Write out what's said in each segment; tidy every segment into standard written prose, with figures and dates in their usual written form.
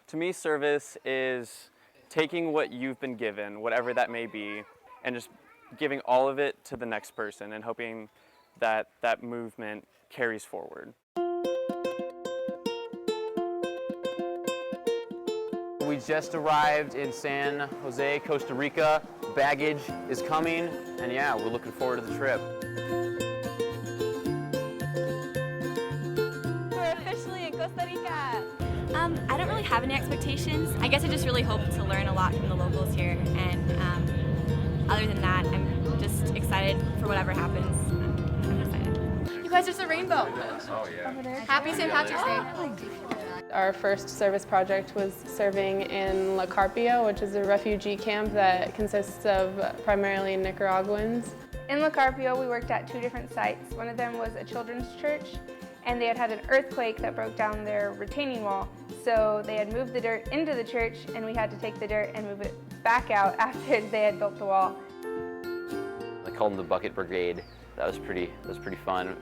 To me, service is taking what you've been given, whatever that may be, and just giving all of it to the next person and hoping that that movement carries forward. We just arrived in San Jose, Costa Rica. Baggage is coming, and yeah, we're looking forward to the trip. We're officially in Costa Rica. I don't really have any expectations. I guess I just really hope to learn a lot from the locals here, and other than that, I'm just excited for whatever happens. I'm excited. You guys, there's a rainbow. Oh yeah. Happy St. Patrick's Day. Our first service project was serving in La Carpio, which is a refugee camp that consists of primarily Nicaraguans. In La Carpio, we worked at 2 different sites. One of them was a children's church, and they had had an earthquake that broke down their retaining wall. So they had moved the dirt into the church, and we had to take the dirt and move it back out after they had built the wall. They called them the Bucket Brigade. That was pretty fun.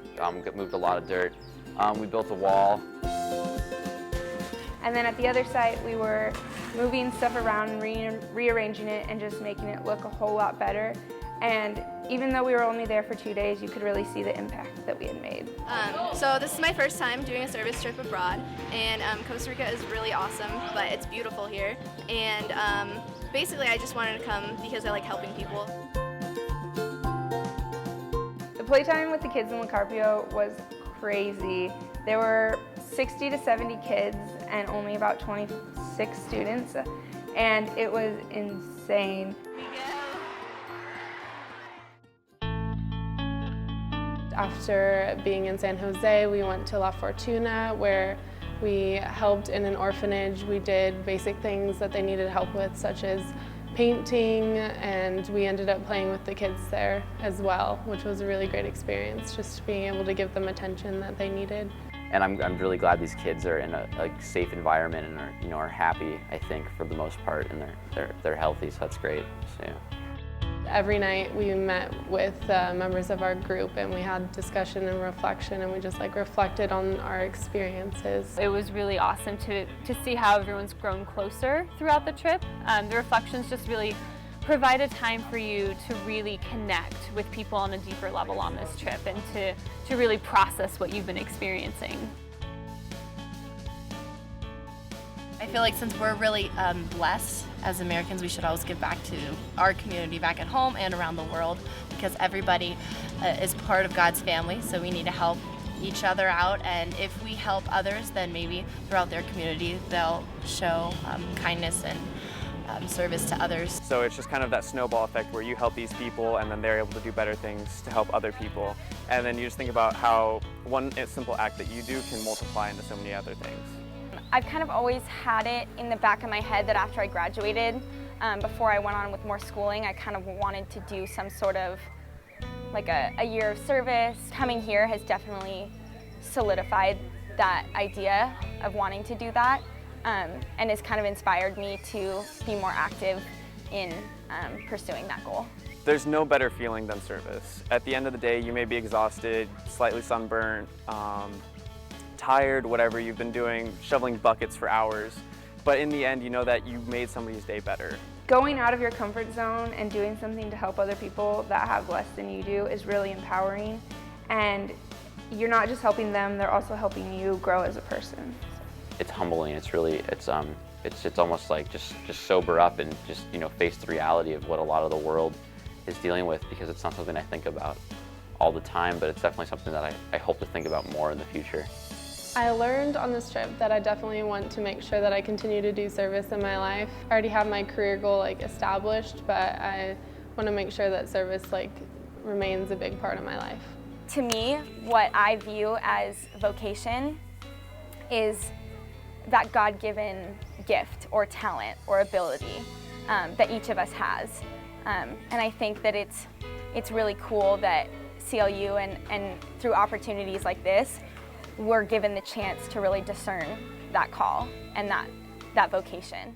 Moved a lot of dirt. We built a wall. And then at the other site, we were moving stuff around and rearranging it and just making it look a whole lot better. And even though we were only there for 2 days, you could really see the impact that we had made. So this is my first time doing a service trip abroad, and Costa Rica is really awesome, but it's beautiful here. And basically, I just wanted to come because I like helping people. The playtime with the kids in La Carpio was crazy. There were 60 to 70 kids and only about 26 students, and it was insane. After being in San Jose, we went to La Fortuna, where we helped in an orphanage. We did basic things that they needed help with, such as painting, and we ended up playing with the kids there as well, which was a really great experience, just being able to give them attention that they needed. And I'm really glad these kids are in a safe environment and are happy, I think, for the most part, and they're healthy, so that's great. So, yeah. Every night we met with members of our group, and we had discussion and reflection, and we just reflected on our experiences. It was really awesome to see how everyone's grown closer throughout the trip. The reflections just really provide a time for you to really connect with people on a deeper level on this trip and to really process what you've been experiencing. I feel like since we're really blessed as Americans, we should always give back to our community back at home and around the world, because everybody is part of God's family, so we need to help each other out, and if we help others, then maybe throughout their community they'll show kindness and service to others. So it's just kind of that snowball effect where you help these people and then they're able to do better things to help other people. And then you just think about how one simple act that you do can multiply into so many other things. I've kind of always had it in the back of my head that after I graduated, before I went on with more schooling, I kind of wanted to do some sort of a year of service. Coming here has definitely solidified that idea of wanting to do that. And has kind of inspired me to be more active in pursuing that goal. There's no better feeling than service. At the end of the day, you may be exhausted, slightly sunburnt, tired, whatever you've been doing, shoveling buckets for hours, but in the end, you know that you made somebody's day better. Going out of your comfort zone and doing something to help other people that have less than you do is really empowering, and you're not just helping them, they're also helping you grow as a person. It's humbling. It's almost like just sober up and just face the reality of what a lot of the world is dealing with, because it's not something I think about all the time, but it's definitely something that I hope to think about more in the future. I learned on this trip that I definitely want to make sure that I continue to do service in my life. I already have my career goal established, but I want to make sure that service remains a big part of my life. To me, what I view as vocation is that God-given gift or talent or ability that each of us has. And I think that it's really cool that CLU and through opportunities like this, we're given the chance to really discern that call and that vocation.